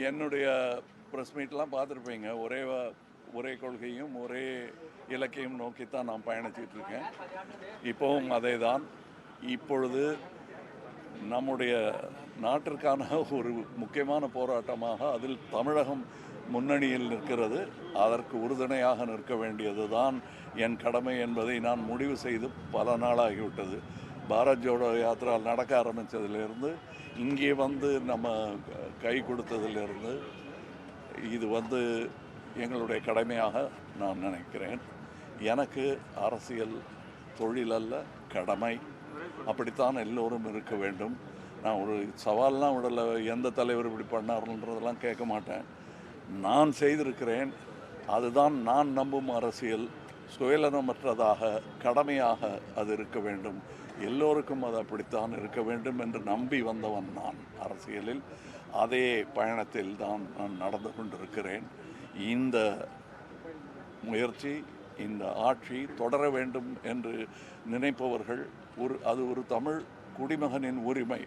என்னுடைய ப்ரெஸ் மீட்லாம் பார்த்துருப்பீங்க. ஒரே கொள்கையும் ஒரே இலக்கையும் நோக்கித்தான் நான் பயணிச்சிட்டு இருக்கேன். இப்போவும் அதே தான். இப்பொழுது நம்முடைய நாட்டிற்கான ஒரு முக்கியமான போராட்டமாக அதில் தமிழகம் முன்னணியில் நிற்கிறது. அதற்கு உறுதுணையாக நிற்க வேண்டியது தான் என் கடமை என்பதை நான் முடிவு செய்து பல நாளாகிவிட்டது. பாரத் ஜோடோ யாத்திரா நடக்க ஆரம்பித்ததிலிருந்து இங்கே வந்து நம்ம கை கொடுத்ததிலிருந்து இது வந்து எங்களுடைய கடமையாக நான் நினைக்கிறேன். எனக்கு அரசியல் தொழில் அல்ல, கடமை. அப்படித்தான் எல்லோரும் இருக்க வேண்டும். நான் ஒரு சவால்லாம் விடலை, எந்த தலைவர் இப்படி பண்ணார்ன்றதெல்லாம் கேட்க மாட்டேன். நான் செய்திருக்கிறேன். அதுதான் நான் நம்பும் அரசியல். சுயநலமற்றதாக, கடமையாக அது இருக்க வேண்டும். எல்லோருக்கும் அது அப்படித்தான் இருக்க வேண்டும் என்று நம்பி வந்தவன் நான் அரசியலில். அதே பயணத்தில் தான் நான் நடந்து கொண்டிருக்கிறேன். இந்த முயற்சி, இந்த ஆட்சி தொடர வேண்டும் என்று நினைப்பவர்கள் அது ஒரு தமிழ் குடிமகனின் உரிமை.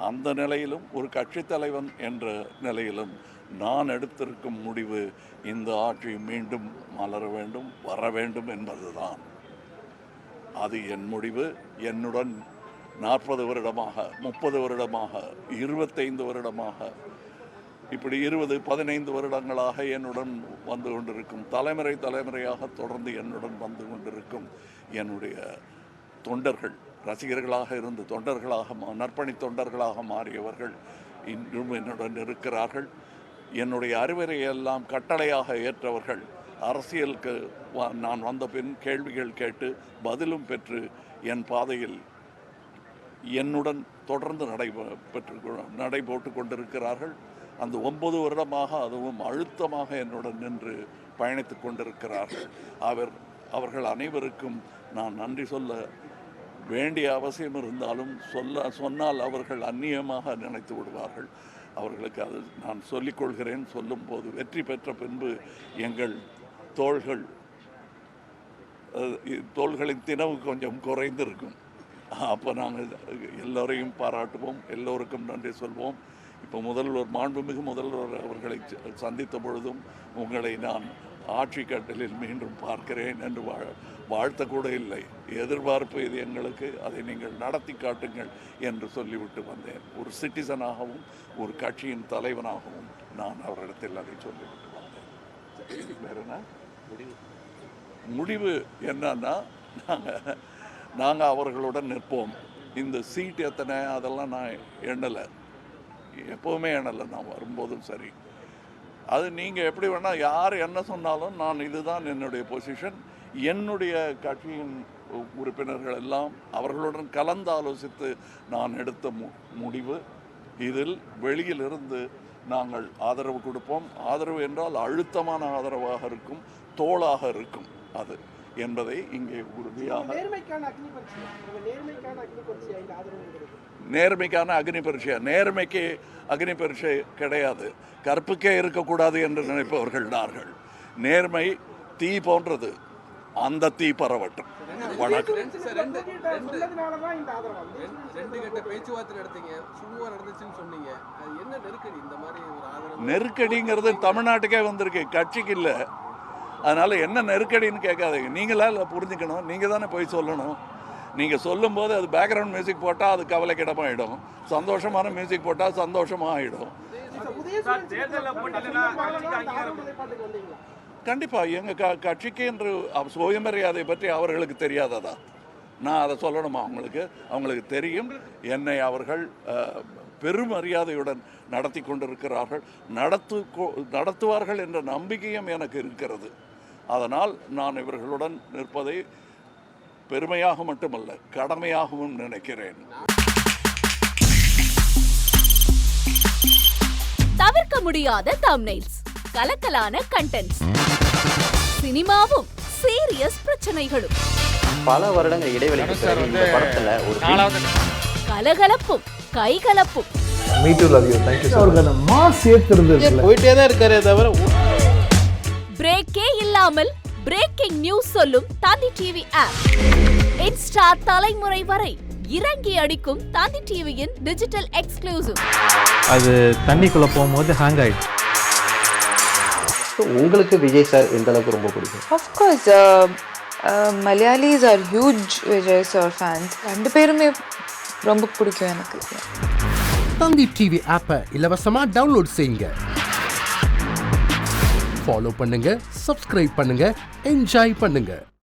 அந்த நிலையிலும் ஒரு கட்சித் தலைவன் என்ற நிலையிலும் நான் எடுத்திருக்கும் முடிவு இந்த ஆட்சி மீண்டும் மலர வேண்டும், வர வேண்டும் என்பதுதான். அது என் முடிவு. என்னுடன் 40 வருடமாக, 30 வருடமாக, 25 வருடமாக, இப்படி 20-15 வருடங்களாக என்னுடன் வந்து கொண்டிருக்கும், தலைமுறையாக தொடர்ந்து என்னுடன் வந்து கொண்டிருக்கும் என்னுடைய தொண்டர்கள், ரசிகர்களாக இருந்து தொண்டர்களாக, நற்பணி தொண்டர்களாக மாறியவர்கள் இன்றும் என்னுடன் இருக்கிறார்கள். என்னுடைய அறிவுரையெல்லாம் கட்டளையாக ஏற்றவர்கள், அரசியலுக்கு நான் வந்த பின் கேள்விகள் கேட்டு பதிலும் பெற்று என் பாதையில் என்னுடன் தொடர்ந்து நடை போட்டு கொண்டிருக்கிறார்கள். அந்த 9 வருடமாக அதுவும் அழுத்தமாக என்னுடன் நின்று பயணித்து கொண்டிருக்கிறார்கள். அவர்கள் அனைவருக்கும் நான் நன்றி சொல்ல வேண்டிய அவசியம் இருந்தாலும் சொன்னால் அவர்கள் அந்நியமாக நினைத்து விடுவார்கள். அவர்களுக்கு அது நான் சொல்லிக்கொள்கிறேன். சொல்லும்போது வெற்றி பெற்ற பின்பு எங்கள் தோள்களின் தினவு கொஞ்சம் குறைந்திருக்கும். அப்போ நாங்கள் எல்லோரையும் பாராட்டுவோம், எல்லோருக்கும் நன்றி சொல்வோம். இப்போ மாண்புமிகு முதல்வர் அவர்களை சந்தித்த பொழுதும் உங்களை நான் ஆட்சி கட்டலில் மீண்டும் பார்க்கிறேன் என்று வாழ்த்தக்கூட இல்லை. எதிர்பார்ப்பு இது எங்களுக்கு, அதை நீங்கள் நடத்தி காட்டுங்கள் என்று சொல்லிவிட்டு வந்தேன். ஒரு சிட்டிசனாகவும் ஒரு கட்சியின் தலைவனாகவும் நான் அவரிடத்தில் அதை சொல்லிவிட்டு வந்தேன். வேற என்ன முடிவு என்னன்னா, நாங்கள் அவர்களுடன் நிற்போம். இந்த சீட் எத்தனை அதெல்லாம் நான் எண்ணலை, எப்போவுமே எண்ணலை. நான் வரும்போதும் சரி, அது நீங்கள் எப்படி வேணால் யார் என்ன சொன்னாலும் நான் இதுதான் என்னுடைய பொசிஷன். என்னுடைய கட்சியின் உறுப்பினர்கள் எல்லாம் அவர்களுடன் கலந்து ஆலோசித்து நான் எடுத்த முடிவு. இதில் வெளியிலிருந்து நாங்கள் ஆதரவு கொடுப்போம். ஆதரவு என்றால் அழுத்தமான ஆதரவாக இருக்கும், தோளாக இருக்கும் அது என்பதை இங்கே உறுதியாக. நேர்மைக்கான அக்னி பரீட்சை, நேர்மைக்கு அக்னி பரீட்சை கிடையாது. கற்புக்கே இருக்கக்கூடாது என்று நினைப்பவர்கள் நார்கள். நேர்மை தீ போன்றது, அந்த தீ பரவட்டும். வணக்கம். நெருக்கடிங்கிறது தமிழ்நாட்டுக்கே வந்திருக்கு, கட்சிக்கு இல்லை. அதனால என்ன நெருக்கடின்னு கேட்காதீங்க. நீங்களா இல்லை புரிஞ்சுக்கணும், நீங்கள் தானே போய் சொல்லணும். நீங்கள் சொல்லும்போது அது பேக்ரவுண்ட் மியூசிக் போட்டால் அது கவலைக்கிடமாகிடும், சந்தோஷமான மியூசிக் போட்டால் சந்தோஷமாக ஆகிடும். கண்டிப்பாக எங்கள் கட்சிக்கு என்று சுயமரியாதை பற்றி அவர்களுக்கு தெரியாததா? நான் அதை சொல்லணுமா? அவங்களுக்கு தெரியும். என்னை அவர்கள் பெருமரியாதையுடன் நடத்தி கொண்டிருக்கிறார்கள், நடத்துவார்கள் என்ற நம்பிக்கையும் எனக்கு இருக்கிறது. அதனால் நான் இவர்களுடன் நிற்பதை பெருமையாக மட்டுமல்ல, கடமையாகவும் நினைக்கிறேன். தவிர்க்க முடியாத தம்ப்நெயில்ஸ், கலக்கலான கண்டென்ட்ஸ், சினிமாவும் சீரியஸ் பிரச்சனைகளும், பல வருடங்கள் இடைவெளிக்கு பிறகு இந்த படத்துல ஒரு கலகலப்பும் கைகலப்பும். Me too, love you. Thank you so much. Mass ஏத்துறது போயிட்டே தான் இருக்காரே தவிர பிரேக்கே இல்லாமல் பிரேக்கிங் நியூஸ் சொல்லும் தந்தி டிவி ஆப். இன்ஸ்டா தலைமுறை வரை இறங்கி அடிக்கும் தந்தி டிவியின் டிஜிட்டல் எக்ஸ்க்ளூசிவ். அது தண்ணிக்குள்ள போகும்போது ஹேங் ஆயிடுச்சு. உங்களுக்கு விஜய் சார் எந்த அளவுக்கு ரொம்ப பிடிக்கும்? Of course, Malayalis are huge Vijay sir fans. ரெண்டு பேருமே ரொம்ப பிடிக்கும் எனக்கு. தந்தி டிவி ஆப்பை இலவசமா டவுன்லோட் செய்யுங்க. ஃபாலோ பண்ணுங்க, சப்ஸ்கிரைப் பண்ணுங்க, என்ஜாய் பண்ணுங்க.